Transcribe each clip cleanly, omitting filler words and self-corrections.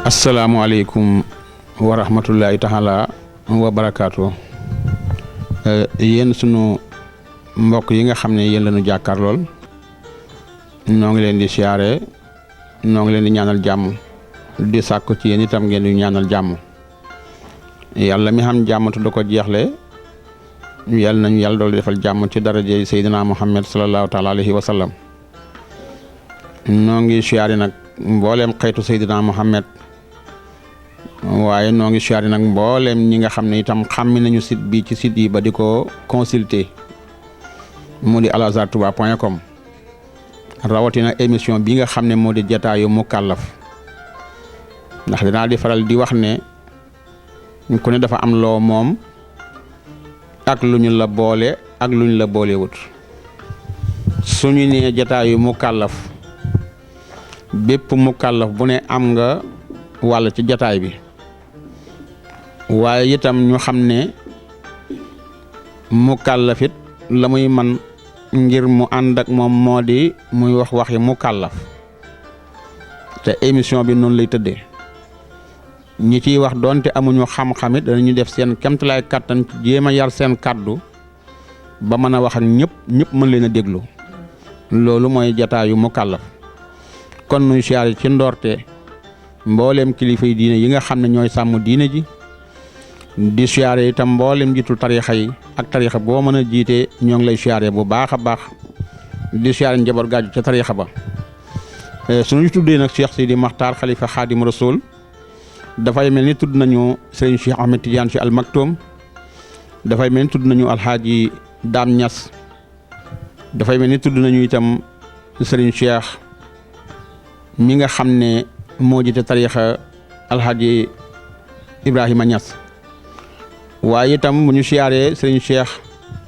asalaamualeykum wa rahmatullahi taala wa barakaatu. Yéen sunu mbokk yi nga xam ne yéen lañu jàkkaar lool noo ngi leen di siyaare noo ngi leen di ñaanal jàmm di sàkku ci yéen itam ngeen di ñaanal jàmm. yàlla mi xam jàmm te du ko jeexle yàlla nañu yàlla dool defal jàmm ci daraje Seydina Muhammad sallallahu taala alayhi wa sallam. noo ngi siyaare nag mbooleem xeetu Seydina Muhammad waaye noo ngi siyaare nag mbooleem ñi nga xam ne itam xàmmi nañu site bi ci site yi ba di ko consulter mu di alazhartouba.com rawatina émission bi nga xam ne moo di jataayu mukallaf ndax dinaa di faral di wax ne ku ne dafa am loo moom ak lu ñu la boole ak lu ñu la boolewut suñu nee jataayu mukallaf bépp mukallaf bu ne am nga wàll ci jataay bi waaye itam ñu xam ne mukallafit la muy man ngir mu ànd ak moom moo di muy wax waxi mukallaf te émission bi noonu lay tëddee ñi ciy wax doonte amuñu xam-xamit danañu def seen kemtalaay kàttan jéem a yar seen kàddu ba mën a wax ak ñëpp mën leen a déglu loolu mooy jataayu mukallaf. kon nuy siyaare ci ndoorte mbooleem kilifa yi diine yi nga xam ne ñooy sàmm diine ji di siyaare itam mbooleem jiitul tarixa yi ak tarixa boo mën a jiite ñoo ngi lay siyaare bu baax a baax di siyaare njaboot gaaju ca tarixa ba. suñu tuddee nag Cheikh Sidi Maxtaar xalifa xaadim rasul dafay mel ni tudd nañu sëriñ Cheikh Ahmed Tidiane Sy Al Maktoum dafay mel ni tudd nañu alxaaji Daam Ñas dafay mel ni tudd nañu itam sëriñ Cheikh mi nga xam ne moo jiite tarixa alxaaji Ibrahima Ñas waaye itam bu ñu siyaaree sëriñ Cheikh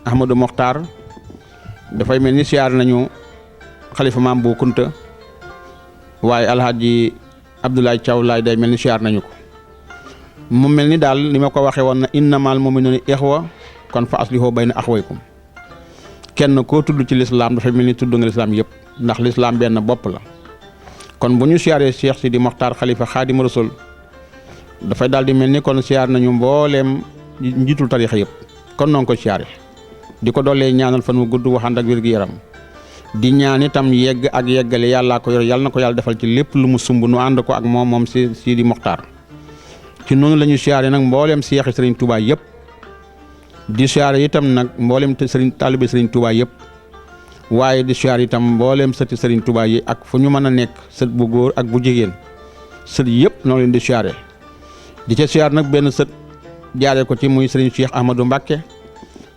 Ahmadou Mokhtar dafay mel ni siyaar nañu xalifa maam bu Kunta waaye alxaaji Abdoulaye Thiaw laay day mel ni siyaar nañu ko mu mel ni daal li ma ko waxee woon na innamal mu'minuuna ixwa kon fa aslihu bayna axwaykum kenn koo tudd ci lislaam dafay mel ni tudd nga lislaam yëpp ndax lislaam benn bopp la. kon bu ñu siyaaree Cheikh Sidi Mokhtar xalifa xaadim rasul dafay daal di mel ni kon siyaar nañu mbooleem njiitul tarixa yëpp kon noo ngi ko siyaare di ko doolee ñaanal fan wu gudd waxand ak wér-gu-yaram di ñaan itam yegg ak yeggale yàllaa ko yor yàlla na ko yàlla defal ci lépp lu mu sumb nu ànd ko ak moom Sidi Mokhtar. ci noonu la ñu siyaare nag mbooleem seexi Sëriñ Tuubaa yëpp di siyaare itam nag mbooleem sëriñ taalibe Sëriñ Tuubaa yëpp waaye di siyaar itam mbooleem sëti Sëriñ Tuubaa yi ak fu ñu mën a nekk sët bu góor ak bu jigéen sët yëpp noonu leen di siyaare di ca siyaar nag benn sët jaaree ko ci muy sëriñ Cheikh Ahmadou Mbacke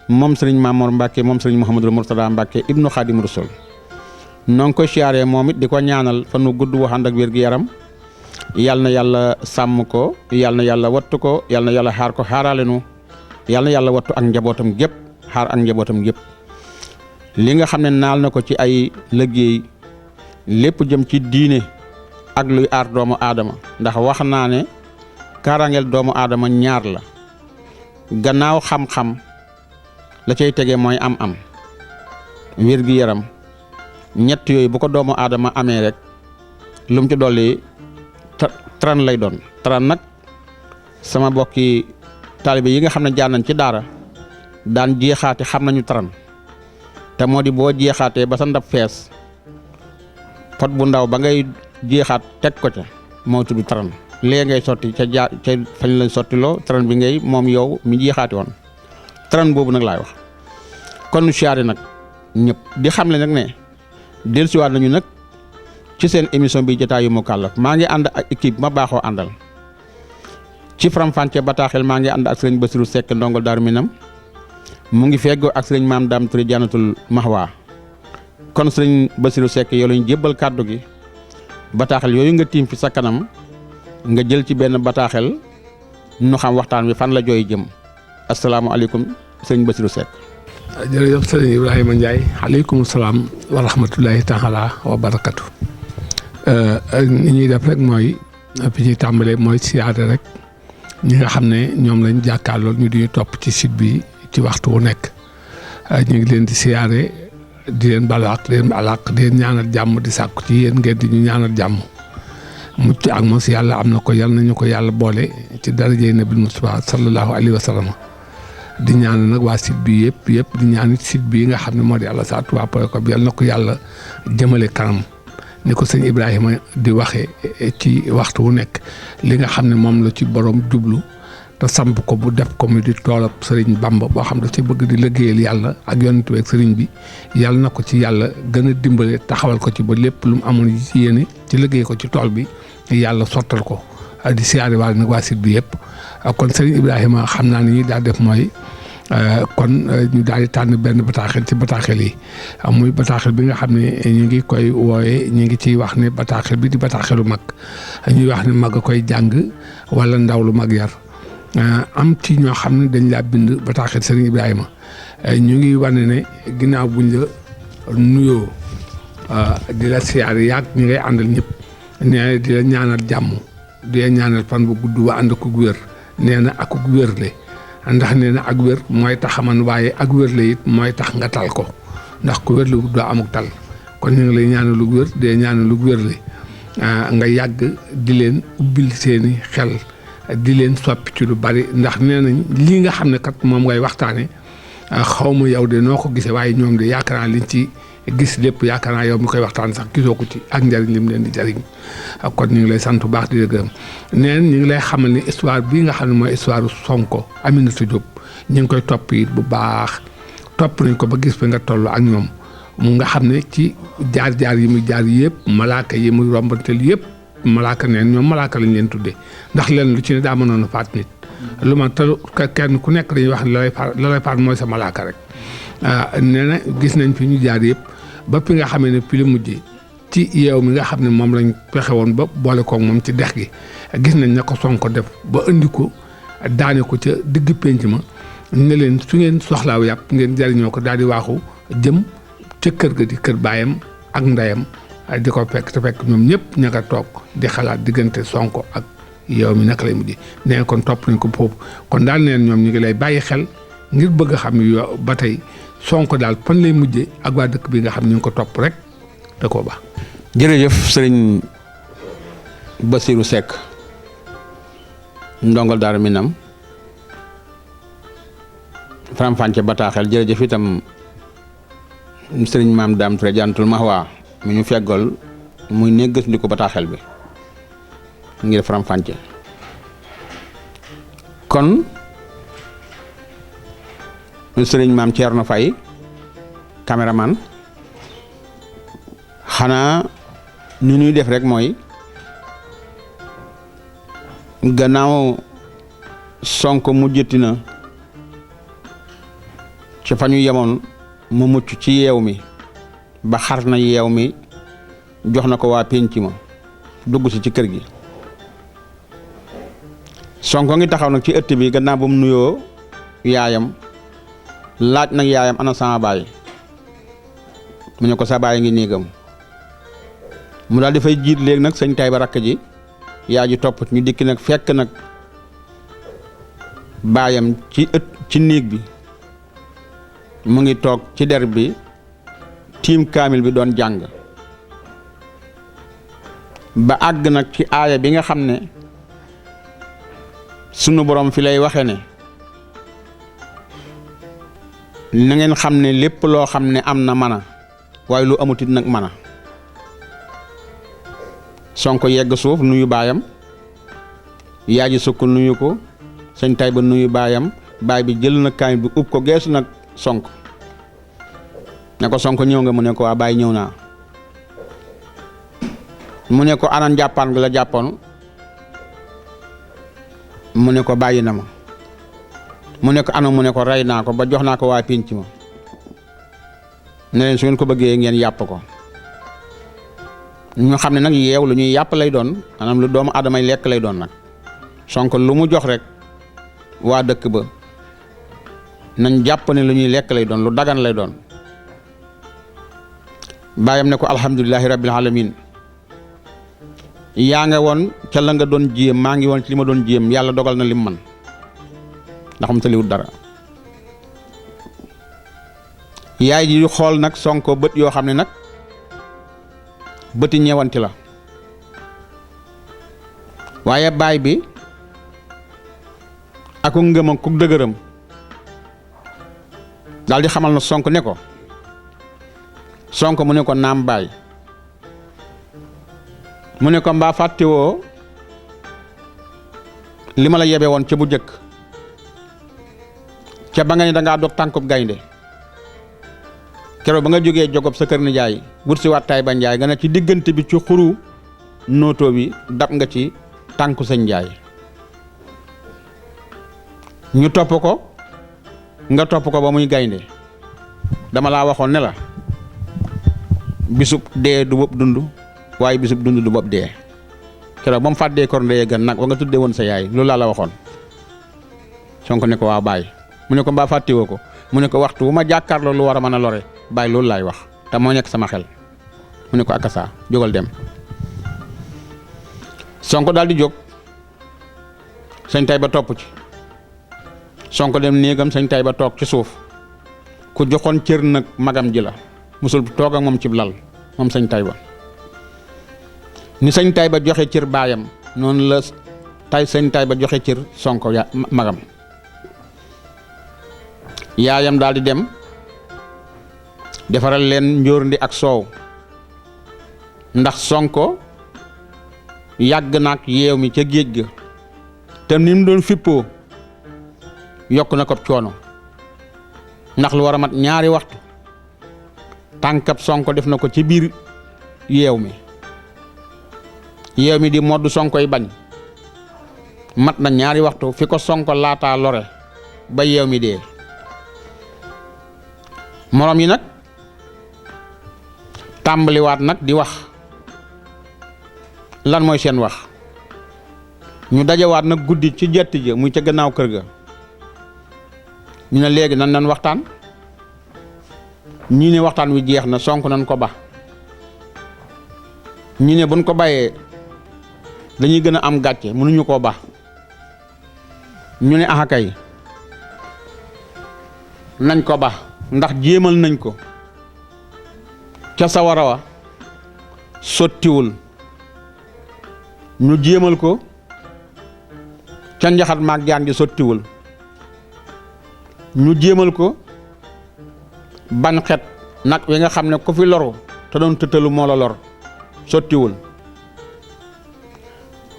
moom sëriñ Mamor Mbacke moom sëriñ Mouhamadou Mourtada Mbacke ibnu Xaadim Rasul noo ngi ko siyaaree moom it di ko ñaanal fan wu gudd waxand ak wér-gu-yaram yàlla na yàlla sàmm ko yàlla na yàlla wattu ko yàlla na yàlla xaar ko xaaraale nu yàlla na yàlla wattu ak njabootam gépp xaar ak njabootam gépp li nga xam ne naal na ko ci ay liggéey lépp jëm ci diine ak luy aar doomu aadama ndax wax naa ne kaaraangeel doomu aadama ñaar la gannaaw xam-xam la cay tege mooy am-am wér-gi-yaram ñett yooyu bu ko doomu aadama amee rek lu mu ci dolli tran lay doon tran nag sama bokki taalibe yi nga xam ne jaar nañ ci daara daan jeexaate xam nañu tran te moo di boo jeexaatee ba sa ndab fees pot bu ndaw ba ngay jeexaat teg ko ca moo tudd tran léegi ngay sotti ca fañ lañ sottiloo tran bi ngay moom yow mi jeexaati woon tran boobu nag laay wax. kon nu siyaare nag ñëpp di xamle nag ne dellusiwaat nañu nag ci seen émission bi jotaayu mukallaf maa ngi ànd ak équipe ma baaxoo àndal ci faram-fàcce bataaxel maa ngi ànd ak sëriñ Bassirou Seck ndongol Daaru Minam mu ngi feggoo ak sëriñ Maam Daam Touré Jannatul Mahwa kon sëriñ Bassirou Seck yow lañu jébbal kàddu gi bataaxel yooyu nga tiim fi sa kanam nga jël ci benn bataaxel nu xam waxtaan wi fan la jooy jëm asalaamaaleykum sëriñ Bassirou Seck. jërëjëf sëriñ Ibrahima Ndiaye aleykum salaam wa rahmatullahi taala wa barakatu. ni ñuy def rek mooy fi ñuy tàmbalee mooy siyaare rek ñi nga xam ne ñoom lañ jàkkaarloo ñu di topp ci site bi ci waxtu wu nekk ñu ngi leen di siyaare di leen balaax di leen ñaanal jàmm di sàkku ci yéen ngeen di ñu ñaanal jàmm mucc ak mos yàlla am na ko yal nañu ko yàlla boole ci darajey nabil Mustafa sallallahu alayhi wa sallam di ñaan nag waa site bi yëpp di ñaan site bi nga xam ne moo di Alassane Touba point com yal na ko yàlla jëmale kanam ni ko sëñ Ibrahima di waxee ci waxtu wu nekk li nga xam ne moom la ci borom jublu te samp ko bu def ko mu di toolab sëriñ Bamba boo xam ne ci bëgg di liggéeyal yàlla ak yonent bi ak sëriñ bi yàlla na ko ci yàlla gën a dimbale taxawal ko ci ba lépp lu mu amoon ci yéene ci liggéey ko ci tool bi yàlla sottal ko di siyaare waale nag waa site bi yëpp kon sëriñ Ibrahima xam naa ni ñuy daal def mooy kon ñu daal di tànn benn bataaxel ci bataaxel yi muy bataaxel bi nga xam ne ñu ngi koy wooye ñu ngi ciy wax ne bataaxel bi di bataaxelu mag ñuy wax ne mag a koy jàng wala ndaw lu mag yar am ci ñoo xam ne dañ laa bind bataaxel Serigne Ibrahima ñu ngi wane ne ginnaaw buñ la nuyoo di la siyaare yaag ñi ngay àndal ñëpp nee di la ñaanal jàmm di la ñaanal fan bu gudd wa ànd ko wér nee na ak wérle ndax nee na ak wér mooy tax man waaye ak wérle it mooy tax nga tal ko ndax ku wérle doo amuk tal kon ñu ngi lay ñaanal lu wér di la ñaanal lu wérle nga yàgg di leen ubbil seeni xel di leen soppi ci lu bari ndax nee nañ lii nga xam ne kat moom ngay waxtaane xaw ma yow de noo ko gisee waaye ñoom de yaakaar naa liñ ci gis lépp yaakaar naa yow mi koy waxtaan sax gisoo ko ci ak njariñ lim leen di jariñ kon ñu ngi lay sant bu baax di la gërëm neen ñu ngi lay xamal ni histoire bii nga xam ne mooy histoire Sonko Aminata Diop ñu ngi koy topp it bu baax topp nañ ko ba gis fi nga toll ak ñoom mu nga xam ne ci jaar-jaar yi muy jaar yëpp malaaka yi muy rombantel yëpp malaaka neen ñoom malaaka lañ leen tuddee ndax leen lu ci ne daa mënoon a faat nit lu ma te kenn ku nekk dañuy wax ne la lay faat mooy sa malaaka rek nee na gis nañ fi ñu jaar yëpp ba fi nga xamee ne fi la mujjee ci yeew mi nga xam ne moom lañ fexe woon ba boole koog moom ci dex gi gis nañ ne ko Sonko def ba indi ko daane ko ca digg pénc ma ne leen su ngeen soxlaaw yàpp ngeen jariñoo ko daal di waaxu jëm ca kër ga di kër baayam ak ndeyam di ko fekk te fekk ñoom ñëpp ña nga toog di xalaat diggante Sonko ak yow mi naka lay mujj nee kon topp nañ ko foofu kon daal neen ñoom ñu ngi lay bàyyi xel ngir bëgg a xam yo ba tey Sonko daal fan lay mujjee ak waa dëkk bi nga xam ñu ngi ko topp rek da koo baax. jërëjëf sëriñ Bassirou Seck ndongal Daaru Minam faram-fàcce bataaxel jërëjëf itam sëriñ Maam Daam Touré Jannatul Mahwa mu ñu feggool muy néggas ndi ko bataaxel bi ngir faram-fàcce kon sëriñ Maam Thierno Faye caméraman xanaa ni ñuy def rek mooy gannaaw Sonko mujjati na ci fa ñu yemoon mu mucc ci yeew mi ba xar na yeew mi jox na ko waa pénc ma dugg si ci kër gi Sonko ngi taxaw nag ci ëtt bi gannaaw ba mu nuyoo yaayam laaj nag yaayam ana sama baay mu ne ko sa baay ngi néegam mu daal di fay jiit léegi nag sëñ Tayba rakk ji yaa ji topp ñu dikk nag fekk nag baayam ci néeg bi mu ngi toog ci der bi tiim kaamil bi doon jàng ba àgg nag ci aaya bi nga xam ne sunu borom fi lay waxe ne na ngeen xam ne lépp loo xam ne am na mana waaye lu amutit nag mana Sonko yegg suuf nuyu baayam yaa ji sukk nuyu ko sëñ Tayba nuyu baayam baay bi jël na kaamil bi ub ko geesu nag Sonko ne ko Sonko ñëw nga mu ne ko waa baay ñëw naa mu ne ko ana njàppaan gi la jàppoon mu ne ko bàyyi na ma mu ne ko ana mu ne ko rey naa ko ba jox naa ko waa pénc ma ne leen su ngeen ko bëggee ngeen yàpp ko ñu xam ne nag yeew lu ñuy yàpp lay doon maanaam lu doomu aadamay lekk lay doon nag Sonko lu mu jox rek waa dëkk ba nañ jàpp ne lu ñuy lekk lay doon lu dagan lay doon bàyyam ne ko alhamdulilahi rabbil alamin yaa nga woon ca la nga doon jéem maa ngi woon ci li ma doon jéem yàlla dogal na lim man ndax mu taliwut dara yaay ji xool nag Sonko bët yoo xam ne nag bëti ñeewanti la waaye baay bi ak ngëmam ku dëgëram daal di xamal na Sonko ne ko Sonko mu ne ko naam baay mu ne ko mbaa fàttewoo li ma la yebe woon ca bu jëkk ca ba nga ne dangaa dog tànkub gaynde keroog ba nga jógee jogob sa kër nijaay wut si waat Taïba Njaay nga ne ci diggante bi ci xuru nootoo bi dab nga ci tànku sëñ Njaay ñu topp ko nga topp ko ba muy gaynde dama laa waxoon ne la bisub dee du bopp dund waaye bisub dund du bopp dee keroog ba mu fàddee kor ndeye gën nag wa nga tuddee woon sa yaay loolu laa la waxoon. Sonko ne ko waa baay mu ne ko mbaa fàttewoo ko mu ne ko waxtu bu ma jàkkaarloo lu war a mën a lore baay loolu laay wax te moo nekk sama xel mu ne ko akasa jógal dem. Sonko daal di jóg sëñ Taïba topp ci Sonko dem néegam sëñ Taïba toog ci suuf ku joxoon cër nag magam ji la musul toog ak moom ci lal moom sëñ Taïba ni sëñ Taïba joxe cër baayam noonu la sëñ Taïba joxe cër Sonko magam yaayam daal di dem defaral leen njóorndi ak soow ndax Sonko yàgg naag yeew mi ca géej ga te ni mu doon fippoo yokk na ko coono ndax lu war a mat ñaari waxtu tànkab Sonko def na ko ci biir yeew mi di moddu Sonko yi bañ mat na ñaari waxtu fi ko Sonko laataa lore ba yeew mi dee moroom yi nag tàmbaliwaat nag di wax lan mooy seen wax ñu dajawaat nag guddi ci jett ja muy ca gannaaw kër ga ñu ne léegi nan waxtaan ñii ne waxtaan wi jeex na Sonko nan ko ba ñi ne buñ ko bàyyee dañuy gën a am gàcce mënuñu koo ba ñu ne axakay nañ ko ba ndax jéemal nañ ko ca sawara wa sottiwul ñu jéemal ko ca njaxat maag jaan ji sottiwul ñu jéemal ko ban xet nag wi nga xam ne ku fi loru te doon tëtalu moo la lor sottiwul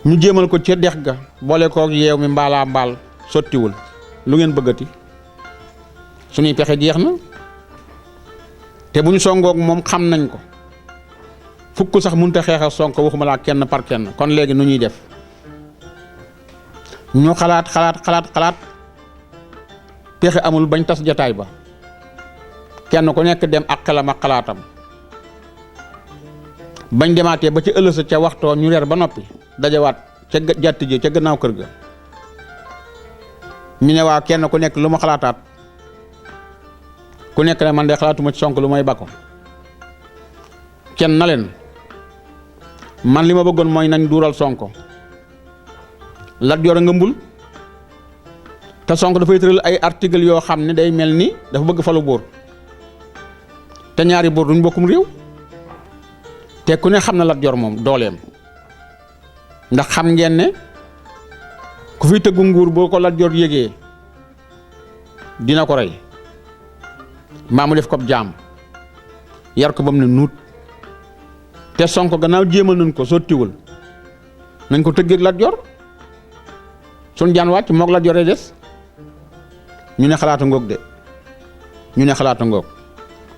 ñu jéemal ko ca dex ga boole koog yeew mi mbaalaa mbaal sottiwul lu ngeen bëggati suñuy pexe jeex na te bu ñu songoog moom xam nañ ko fukk sax mënut a xeexal Sonko waxuma laa kenn par kenn kon léegi nu ñuy def ñu xalaat pexe amul bañ tas jataay ba kenn ku nekk dem ak xelam ak xalaatam bañ demaatee ba ca ëllëg ca waxtoo ñu reer ba noppi dajawaat ca jàtt ji ca gannaaw kër ga ñu ne waa kenn ku nekk lu ma xalaataat ku nekk ne man de xalaatuma ci Sonko lu may bakko kenn na leen man li ma bëggoon mooy nañ duural Sonko Lat Joor a ngëmbul te Sonko dafay tëral ay article yoo xam ne day mel ni dafa bëgg falu buur te ñaari buur duñ bokkum réew te ku ne xam na Lat Joor moom dooleem ndax xam ngeen ne ku fi tëggu nguur boo ko Lat Joor yégee dina ko rey mbaa mu def ko jaam yar ko ba mu ne nuut te Sonko gannaaw jéemal nañ ko sottiwul nañ ko tëggeeg Lat Joor sun jaan wàcc moog Lat Joor des ñu ne xalaata ngoog de ñu ne xalaata ngoog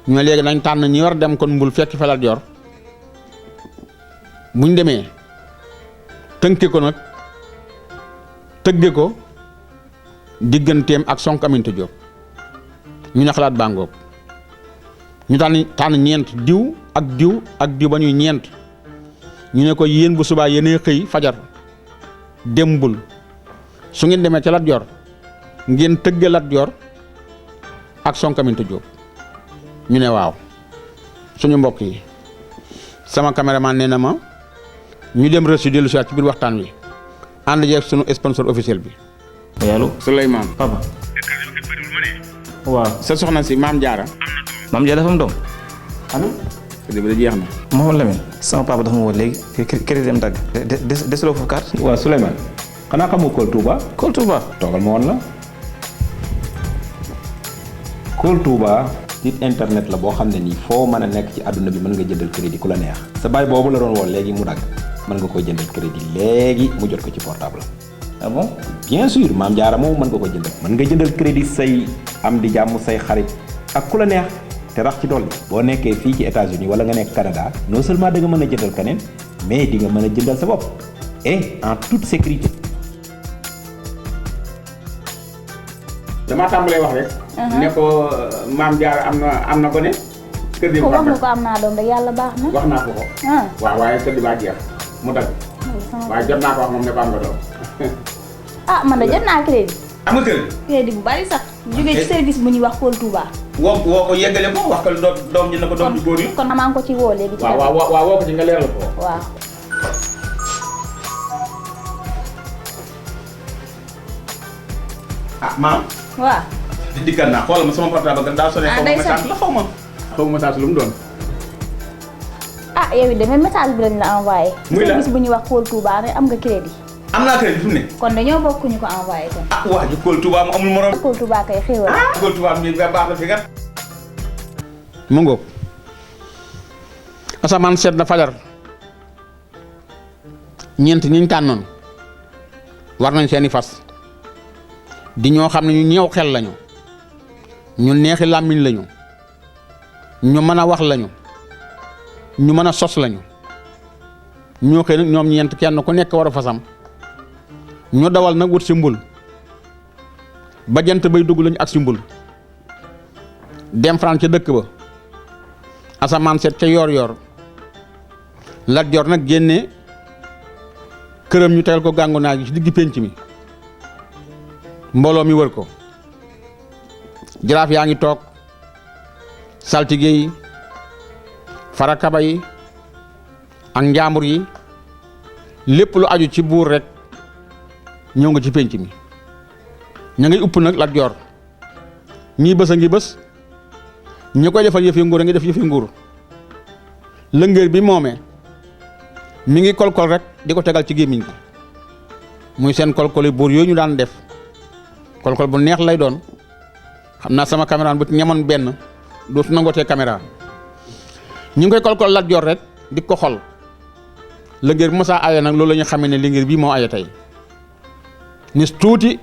ñu ne léegi nañ tànn ñi war dem kon mbul fekk fa Lat Joor buñ demee tënke ko nag tëgge ko digganteem ak Sonko Aminata Diop ñu ne xalaat baa ngoog ñu tànn ñeent diw ak diw ba ñuy ñeent ñu ne ko yéen bu subaa yéenay xëy fajar dembul su ngeen demee ca Lat Joor ngeen tëgge Lat Joor ak Sonko Aminata Diop ñu ne waaw suñu mbokk yi sama caméraman nee na ma ñu dem reçu dellu si ci biir waxtaan wi ànd jeeg sunu sponsor officiel bi. allo Souleymane. papa. waaw. sa soxna si Maam Jaara. Maam Jaara dafa am doom. allo. crédit bi da jeex na. Mouhamadou Lamine sama papa dafa ma woo léegi crédit dem dagg desuloo foofu carte. waaw Souleymane xanaa xamoo Kool Touba. Kool Touba. toogal ma woon la. Kool Touba site internet la boo xam ne nii foo mën a nekk ci àdduna bi mën nga jëndal crédit ku la neex. sa baay boobu la doon woo léegi mu dagg mën nga koy jëndal crédit léegi mu jot ko ci portable. ah bon. bien sûr Maam Jaara moom mën nga ko jëndal. mën nga jëndal crédit say am di jàmm say xarit ak ku la neex te rax ci dolli. boo nekkee fii ci États-Unis wala nga nekk Canada non seulement da nga mën a jëndal keneen mais di nga mën a jëndal sa bopp et en toute sécurité. damaa tàmbalee wax rek. ne ko Maam Jaara am na gone. kër gi ko wax nga ko am naa doom rek yàlla baax na. wax naa ko ko. waaw waaye kër gi baa jeex mu dagg. waaye jot naa ko wax moom ne ko am nga doom. Man de jot naa crédit. am nga crédit. crédit bu bari sax. jógee ci service bu ñuy wax Kool Touba. woo ko yeggale ko wax ko doom ji na ko doom ji góor yi. kon maa ngi ko ci woo léegi. waaw woo ko ci nga leeral ko. waaw. maam. waaw. dikkaat naa xoolal ma sama portable nga daa sonné. day message la xaw ma message lu mu doon. yow it de même message bi lañ la envoyé. muy la service bu ñuy wax Kool Touba ne am nga crédit. am naa crédit fi mu ne. kon dañoo bokk ñu ko envoyé kon. waa ji Kool Touba mu amul morom. Kool Touba kay xéewal. Kool Touba mi baax na fi kat. mu ngoog. asamaan seet na fajar. ñeent ñi ñu tànnoon. war nañ seeni fas. di ñoo xam ne ñu ñeew xel lañu. ñu neexi làmmiñ lañu. ñu mën a wax lañu. ñu mën a sos lañu. ñoo xëy nag ñoom ñeent kenn ku nekk war a fasam. ñu dawal nag wut si mbul. ba jant bay dugg lañu ak si mbul. dem Faran ca dëkk ba. asamaan seet ca yoor Lat Joor nag génne këram ñu tegal ko gàngu naa gi ci digg pénc mi. mbooloo mi wër ko. jaraaf yaa ngi toog. saltige yi. farakaba yi. ak njaambur yi. lépp lu aju ci buur rek ñëw nga ci pénc mi. ña ngay upp nag Lat Joor. ñii bës a ngi bës. ñi koy defal yëfi nguur a ngi def yëfi nguur. lëngéer bi moomee mi ngi kolkol rek di ko tegal ci gémmiñ gi muy seen kolkol yi buur yooyu ñu daan def kolkol bu neex lay doon xam naa sama caméra bu ci ñamoon benn dootu nangootee caméra ñu ngi koy kolkol Lat Joor rek di ko xol lëngéer bi mosaa aye nag loolu la ñu xamee ne lëngéer bii moo aye tey nis tuuti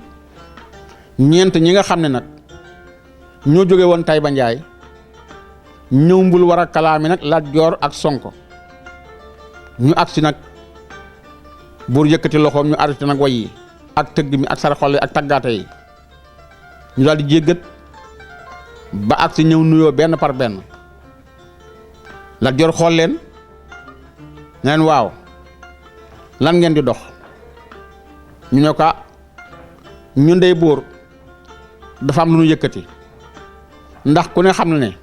ñeent ñi nga xam ne nag ñoo jóge woon Tayba Njaay ñëw mbul war a kalaami nag Lat Joor ak Sonko ñu agsi nag buur yëkkati loxoom ñu arrêté nag way yi ak tëgg mi ak saraxole ak taggaate yi ñu daal di jéggat ba agsi ñëw nuyoo benn par benn Lat Joor xool leen ne leen waaw lan ngeen di dox ñu ne ko ñun dey buur dafa am lu ñu yëkkati ndax ku ne xam na ne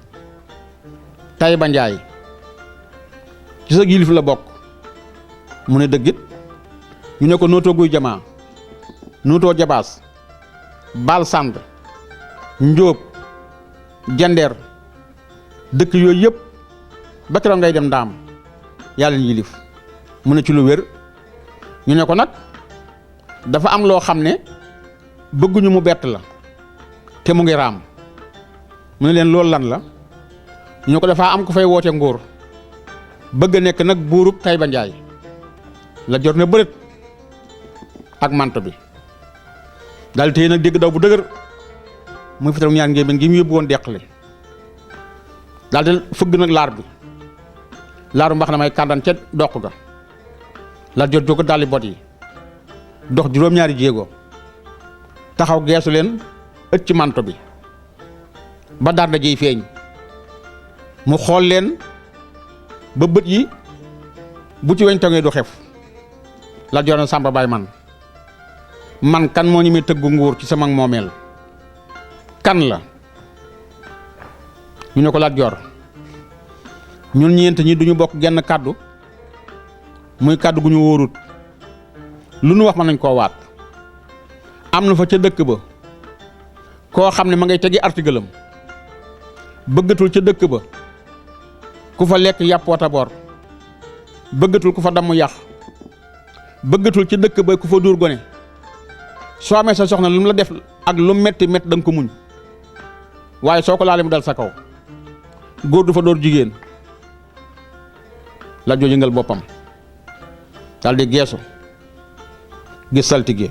Tayba Njaay ci sa yilif la bokk mu ne dëggit ñu ne ko nootoo guy jamaa nootoo jabaas baal sànd njóob jandeer dëkk yooyu yëpp ba keroog ngay dem ndaam yaa leen yilif mu ne ci lu wér ñu ne ko nag dafa am loo xam ne bëgguñu mu bett la te mu ngi raam mu ne leen loolu lan la ñu ko dafa am ko fay woote nguur bëgg a nekk nag buurub Tayba Njaay Lat Joor ne bërët ak manto bi daal téye nag dégg daw bu dëgër muy fital ñaar ngeen gi mu yóbbu woon deqale daal di fëgg nag laar bi laaru mbax na may kàndan ca doq ga Lat Joor jóg daldi bot yi dox juróom-ñaari jéego taxaw geesu leen ëcc ci manto bi ba dar da jiy feeñ mu xool leen ba bët yi bu ci weñ tongee du xef Lat Joor na Samba Baay man kan moo ñu may tëggu nguur ci sama moomeel kan la ñu ne ko Lat Joor ñun ñeent ñi duñu bokk genn kàddu muy kàddu gu ñu wóorut lu nu wax mën nañ koo waat am na fa ca dëkk ba koo xam ne ma ngay tegi article am bëggatul ca dëkk ba ku fa lekk yàpp wata boor bëggatul ku fa damm yàq bëggatul ci dëkk ba ku fa dóor gone soo amee sa soxna lu mu la def ak lu metti metti da nga ko muñ waaye soo ko laalee mu dal sa kaw góor du fa dóor jigéen. Lat Joor yëngal boppam daal di geesu gis saltige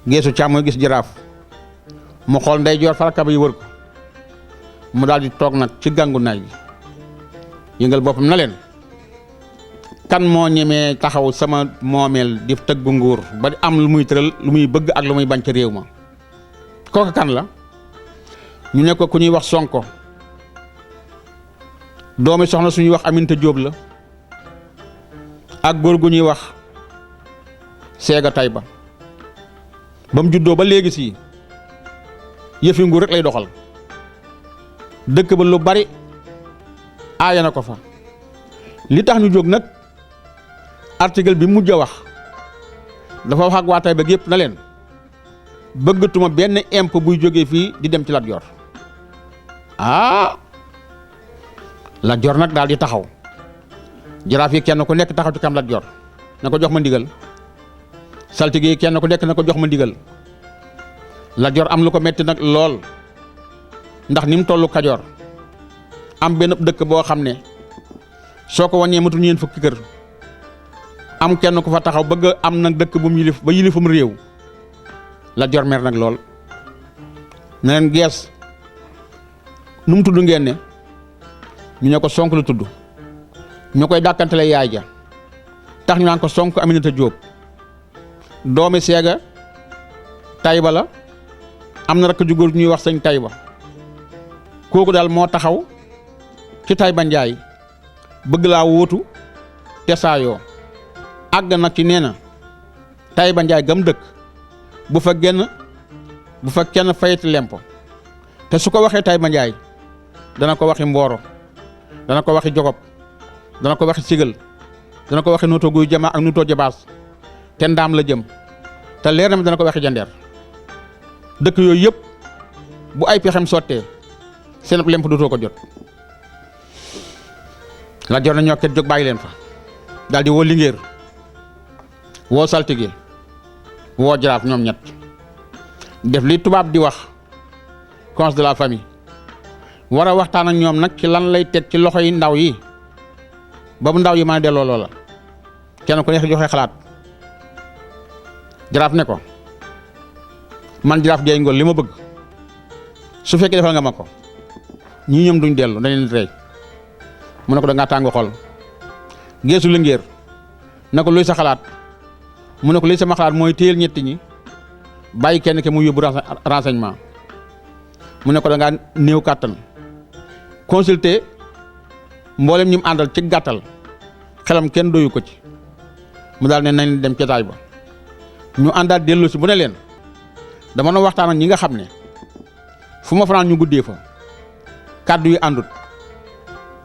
geesu càmmooy gis jaraaf mu xool ndeyjoor farakaba yi wër ko mu daal di toog nag ci gàngu naaj bi yëngal boppam na leen kan moo ñemee taxaw sama moomeel di tëggu nguur ba di am lu muy tëral lu muy bëgg ak lu muy bañ ci réew ma kooku kan la ñu ne ko ku ñuy wax Sonko doomi soxna suñuy wax Aminta Jóob la ak góor gu ñuy wax Seega Tayba ba mu juddoo ba léegi si yëfi nguur rek lay doxal dëkk ba lu bari aaya na ko fa li tax ñu jóg nag article bi mujj a wax dafa wax ak waa Tayba yépp na leen bëggatuma benn impôt buy jógee fii di dem ci Lat Joor Lat Joor nag daal di taxaw jaraaf yi kenn ku nekk taxaw ci kam Lat Joor na ko jox ma ndigal saltige yi kenn ku nekk na ko jox ma ndigal Lat Joor am lu ko metti nag lool ndax ni mu tollu Kajoor am benn dëkk boo xam ne soo ko wàññee matul ñeent fukki kër am kenn ku fa taxaw bëgg am nag dëkk bu mu yilif ba yilifum réew Lat Joor mer nag lool na leen gees nu mu tudd ngeen ne ñu ne ko Sonko la tudd ñu koy dàkkantele yaay ja tax ñu naan ko Sonko Aminata Jóob doomi Seega Tayba la am na rakk ju góor ñuy wax sëñ Tayba kooku daal moo taxaw ci Tayba Njaay bëgg laa wóotu te saayoo àgg nag ci nee na Tayba Njaay gam dëkk bu fa kenn fayati lempo te su ko waxee Tayba Njaay dana ko waxi Mbooro dana ko waxi Jogob dana ko waxi Sigal dana ko waxi Noto Guy Jama ak Noto Jabaas te Ndaam la jëm te leer na mi dana ko waxi Jandeer dëkk yooyu yëpp bu ay pexem sottee seen lemp dootoo ko jot Lat Joor na ñoo ket jóg bàyyi leen fa daal di woo Lingeer woo saltige woo jaraaf ñoom ñett def li tubaab di wax conseil de la famille war a waxtaan ak ñoom nag ci lan lay teg ci loxo yi ndaw yi ba bu ndaw yi mën a delloo loola kenn ku nekk joxe xalaat jaraaf ne ko man jaraaf Jeey Ngol li ma bëgg su fekkee defal nga ma ko ñii ñoom duñ dellu dañ leen rey mu ne ko da ngaa tàng xol geesu Lingeer ne ko luy sa xalaat mu ne ko luy sama xalaat mooy téyel ñetti ñi bàyyi kenn ke mu yóbbu renseignement mu ne ko da ngaa néew kàttan consulter mboolem ñi mu àndal ci gàttal xelam kenn doyu ko ci mu daal ne nañ dem cetaay ba ñu àndaat dellu si bu ne leen dama no waxtaan ak ñi nga xam ne fu ma fanaan ñu guddee fa kàddu yi àndut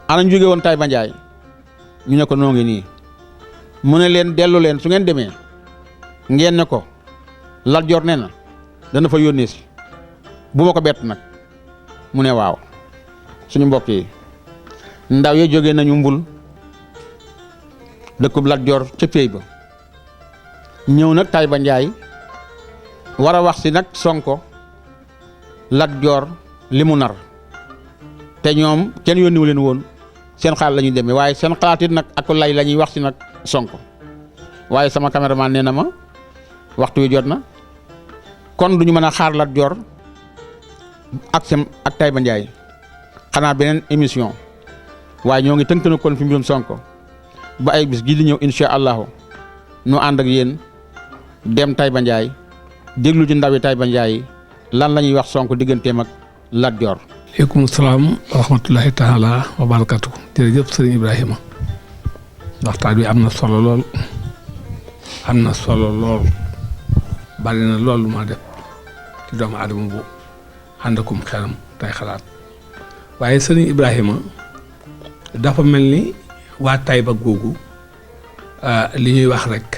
ana ñu jóge woon Tayba Njaay ñu ne ko noo ngi nii mu ne leen dellu leen su ngeen demee ngeen ne ko Lat Joor nee na dana fa yónnee si bu ma ko bett nag mu ne waaw suñu mbokk yi ndaw yi jógee nañu Mbul dëkkub Lat Joor ca péey ba ñëw nag Tayba Njaay war a wax si nag Sonko Lat Joor li mu nar te ñoom kenn yónniwu leen woon seen xalaat la ñuy demee waaye seen xalaat it nag ak lay la ñuy wax si nag Sonko waaye sama caméraman nee na ma waxtu wi jot na kon duñu mën a xaar Lat Joor ak Tayba Njaay xanaa beneen émission waaye ñoo ngi tënk na kon fi mbirum Sonko ba ay bis gii di ñëw incha allahu nu ànd ak yéen dem Tayba Njaay déglu ci ndawi Tayba Njaay lan la ñuy wax Sonko digganteem ak Lat Joor. aleykum salaam wa rahmatullahi taala wa barakatu jërëjëf sëriñ Ibrahima waxtaan bi am na solo lool bari na lool lu ma def ci doomu aadama bu àndakum xelam tay xalaat waaye sëriñ Ibrahima dafa mel ni waa Tayba googu li ñuy wax rek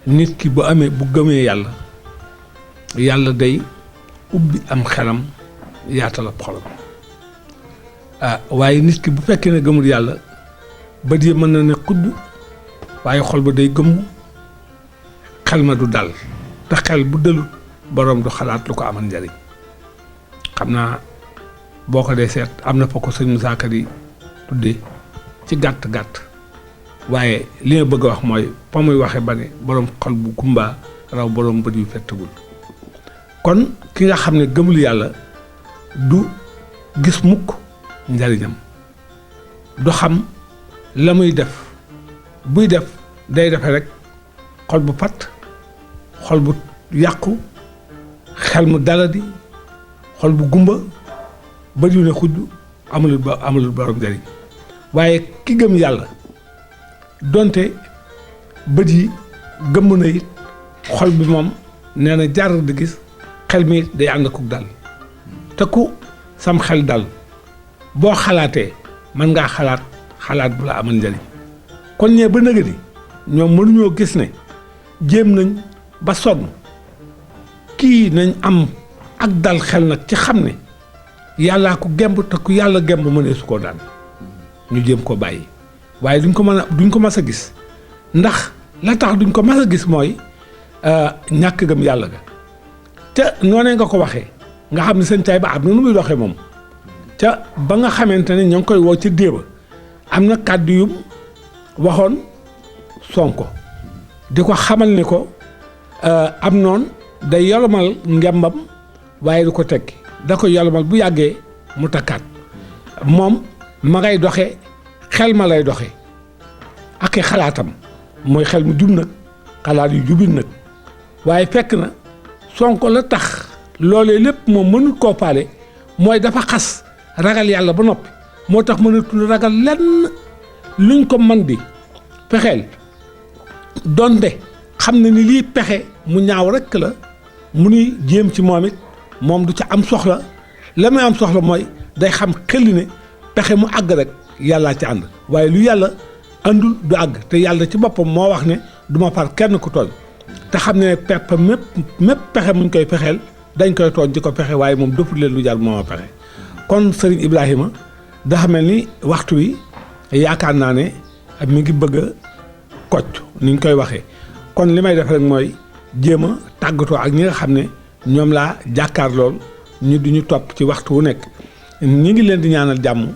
nit ki bu gëmee yàlla day ubbi am xelam yaatal ab xolam waaye nit ki bu fekkee ne gëmul yàlla bët yi mën na ne xudd waaye xol ba day gëmm xel ma du dal te xel bu dëlut boroom du xalaat lu ko amal njariñ xam naa boo ko dee seet am na fa ko sëñ Musaa Ka di tuddee ci gàtt waaye li nga bëgg a wax mooy fa muy waxee ba ne boroom xol bu gumbaa raw boroom bët yu fettagul kon ki nga xam ne gëmul yàlla du gis mukk njariñam du xam la muy def buy def day defe rek xol bu pat xol bu yàqu xel mu daladi xol bu gumba bët yu ne xujj amulul borom njariñ waaye ki gëm yàlla donte bët yi gëmm na it xol bi moom nee na jar di gis xel mi day ànd ak dal te ku sam xel dal boo xalaatee mën ngaa xalaat bu la amal njariñ kon ñee ba nëga di ñoom mënuñoo gis ne jéem nañ ba sonn kii nañ am ak dal xel nag ci xam ne yàllaa ko gemb te ku yàlla gemb mënee su koo daan ñu jéem ko bàyyi waaye duñ ko mas a gis ndax la tax duñ ko mas a gis mooy ñàkk gëm yàlla ga te noonee nga ko waxee nga xam ne seen caay ba am na nu muy doxee moom ca ba nga xamante ne ñoo ngi koy woo ci déeba am na kàddu yu waxoon Sonko di ko xamal ni ko am noon day yolomal ngembam waaye du ko tekki da ko yolomal bu yàggee mu takkaat moom ma ngay doxe xel ma lay doxe ak i xalaatam mooy xel mu jub nag xalaat yu jubin nag waaye fekk na Sonko la tax loolee lépp moom mënul koo faale mooy dafa xas ragal yàlla ba noppi moo tax mënatul ragal lenn luñ ko man di pexeel donte xam na ni lii pexe mu ñaaw rekk la mu ni jéem ci moom it moom du ca am soxla la muy am soxla mooy day xam xel ne pexe mu àgg rek yàllaa ci ànd waaye lu yàlla àndul du àgg te yàlla ci boppam moo wax ne du ma far kenn ku tooñ te xam ne pepp mépp pexe muñ koy pexeel dañ koy tooñ di ko pexe waaye moom dëppul leen lu jar moo ma pexe kon sëriñ Ibrahima dafa mel ni waxtu wi yaakaar naa ne mi ngi bëgg a kocc ni ñu koy waxee kon li may def rek mooy jéem a tàggatoo ak ñi nga xam ne ñoom laa jàkkaar lool ñu di ñu topp ci waxtu wu nekk ñi ngi leen di ñaanal jàmm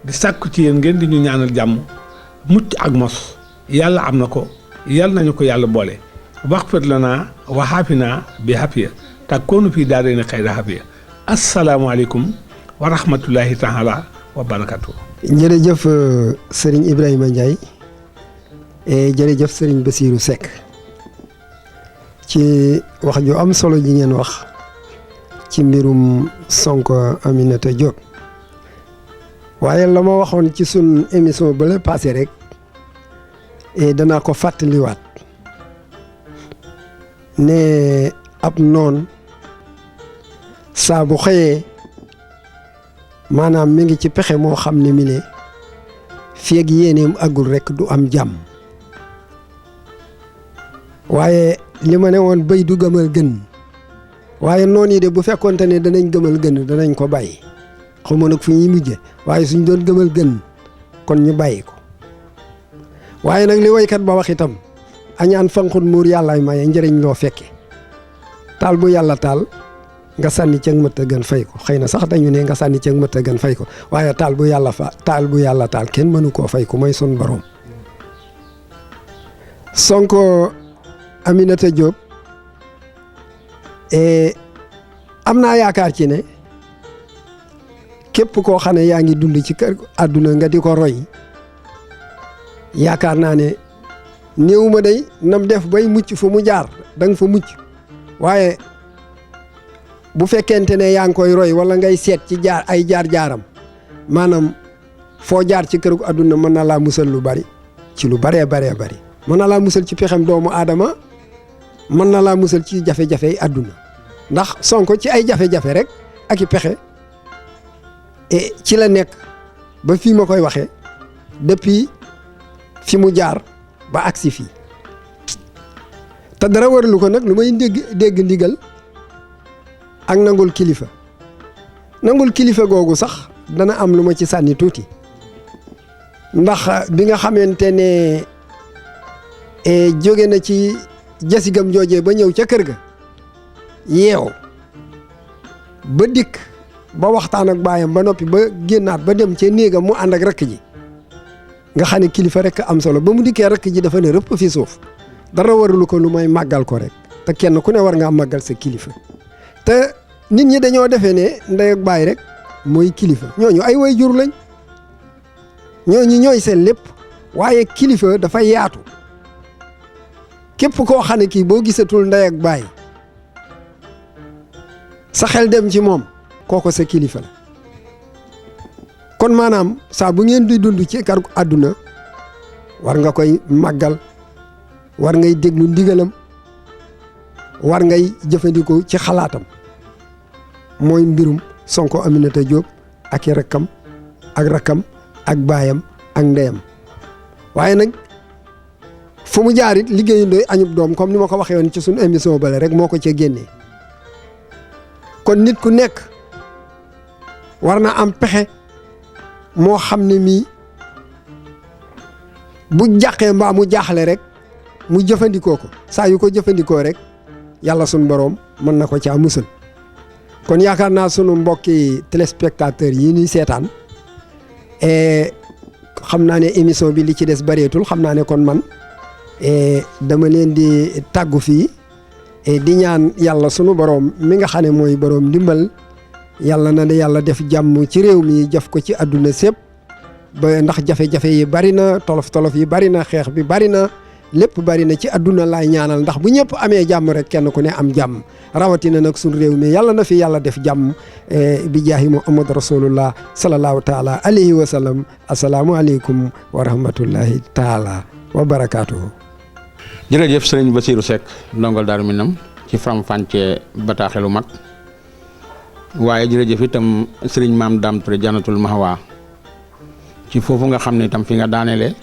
di sàkku ci yéen ngeen di ñu ñaanal jàmm mucc ak mos yàlla am na ko yàlla nañu ko yàlla boole waxfir lanaa wa haafina bi hafiya takkoonu fii daarayni xayra hafiya asalaamaaleykum wa rahmatullahi taala wa barakatuh. jërëjëf sëriñ Ibrahima Ndiaye jërëjëf sëriñ Bassirou Seck ci wax ju am solo ji ngeen wax ci mbirum Sonko Aminata Diop waaye la ma waxoon ci sun émission ba la passé rek danaa ko fàttaliwaat ne ab noon saa bu xëyee maanaam mi ngi ci pexe moo xam ne mi ne fii ak yéeneem àggul rek du am jàmm waaye li ma ne woon béy du gëmal gën waaye noon yi de bu fekkonte ne danañ gëmal gën danañ ko bàyyi xaw ma nag fu ñuy mujje waaye suñ doon gëmal gën kon ñu bàyyi ko waaye nag li woykat ba wax itam añaan fanqut muur yàllaay maye njëriñ loo fekke taal bu yàlla taal nga sànni ceeg mët a gën fay ko xëy na sax dañu ne nga sànni ceeg mët a gën fay ko waaye taal bu yàlla taal kenn mënu koo fay ko mooy sun borom. Sonko Aminata Diop am naa yaakaar ci ne képp koo xam ne yaa ngi dund ci kër àdduna nga di ko roy yaakaar naa ne néew ma day nam def bay mucc fu mu jaar da nga fa mucc waaye bu fekkente ne yaa ngi koy roy wala ngay seet ci jaar-jaaram maanaam foo jaar ci këru àdduna mën na laa musal lu bari ci lu baree baree bari mën na laa musal ci pexem doomu aadama mën na laa musal ci jafe-jafe yi àdduna ndax Sonko ci ay jafe-jafe rek ak i pexe ci la nekk ba fii ma koy waxee depuis fi mu jaar ba agsi fii te dara waralu ko nag lu may dégg ndigal ak nangul kilifa googu sax dana am lu ma ci sànni tuuti ndax bi nga xamante ne jóge na ci jasigam joojee ba ñëw ca kër ga yeew ba dikk ba waxtaan ak baayam ba noppi ba génnaat ba dem ca néegam mu ànd ak rakk ji nga xam ne kilifa rek am solo ba mu dikkee rakk ji dafa ne rëpp fi suuf dara warulu ko lu may màggal ko rek te kenn ku ne war ngaa màggal sa kilifa te nit ñi dañoo defee ne ndey ak baay rek mooy kilifa ñooñu ay way jur lañ ñooñu ñooy seen lépp waaye kilifa dafa yaatu képp koo xam ne kii boo gisatul ndey ak baay sa xel dem ci moom kooko sa kilifa la kon maanaam saa bu ngeen di dund ci kar àdduna war nga koy màggal war ngay déglu ndigalam war ngay jëfandikoo ci xalaatam mooy mbirum Sonko Aminata Diop ak i rakkam ak baayam ak ndeyam waaye nag fu mu jaarit liggéeyu ndoy añub doom comme ni ma ko waxee woon ci suñu émission bale rek moo ko ca génnee kon nit ku nekk war na am pexe moo xam ne mii bu jàqee mbaa mu jaaxle rek mu jëfandikoo ko saa yu ko jëfandikoo rek yàlla sunu boroom mën na ko caa musal kon yaakaar naa sunu mbokki téléspectateurs yi ñuy seetaan xam naa ne émission bi li ci des bareetul xam naa ne kon man dama leen di tàggu fii di ñaan yàlla sunu boroom mi nga xam ne mooy boroom ndimbal yàlla na ne yàlla def jàmm ci réew mi jëf ko ci àdduna sépp ba ndax jafe-jafe yi bari na tolof-tolof yi bari na xeex bi bari na lépp bari na ci àdduna laay ñaanal ndax bu ñëpp amee jàmm rek kenn ku ne am jàmm rawatina nag suñu réew mi yàlla na fi yàlla def jàmm bi jaahi Muhammad rasulullah sallallahu taala alayhi wa sallam asalaamu aleykum wa rahmatullahi taala wa barakaatuhu. jërëjëf sëriñ Bassirou Seck ndongal Daaru Minam ci faram-fàccee bataaxelu mag waaye jërëjëf itam sëriñ Maam Dame Touré Jannatul Mahwa ci foofu nga xam ne itam fi nga daaneele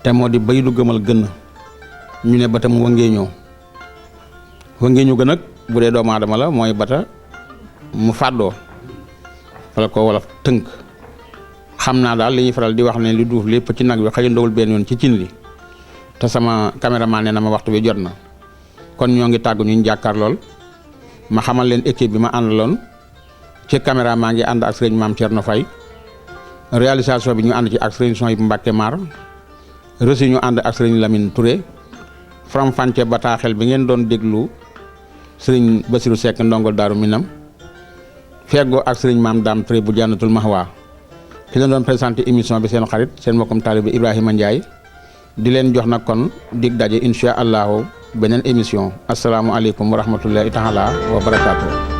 te moo di bay du gëmal gën ñu ne bata mu wëngeeñoo wëngeeñu gën nag bu dee doomu aadama la mooy bata mu fàddoo wala ko wala tënk xam naa daal li ñuy faral di wax ne li duuf lépp ci nag bi xëy ndawul benn yoon ci cin li te sama caméraman ne na ma waxtu bi jot na kon ñoo ngi tàggu ñu jàkkaar lool ma xamal leen équipe bi ma àndaloon ci caméra maa ngi ànd ak sëriñ Maam Thierno Faye réalisation bi ñu ànd ci ak sëriñ Sohibou Mbacké Mar reçu ñu ànd ak sëriñ Lamine Touré faram-fàccee bataaxel bi ngeen doon déglu sëriñ Bassirou Seck ndongol Daaru Minam feggoo ak sëriñ Maam Dame Touré bu Jannatul Mahwa ki leen doon présenté émission bi seen xarit seen mbokkum taalibe Ibrahima Ndiaye di leen jox nag kon dig daje incha allahu beneen émission asalaamualeykum wa rahmatullahi taala wa barakaatu.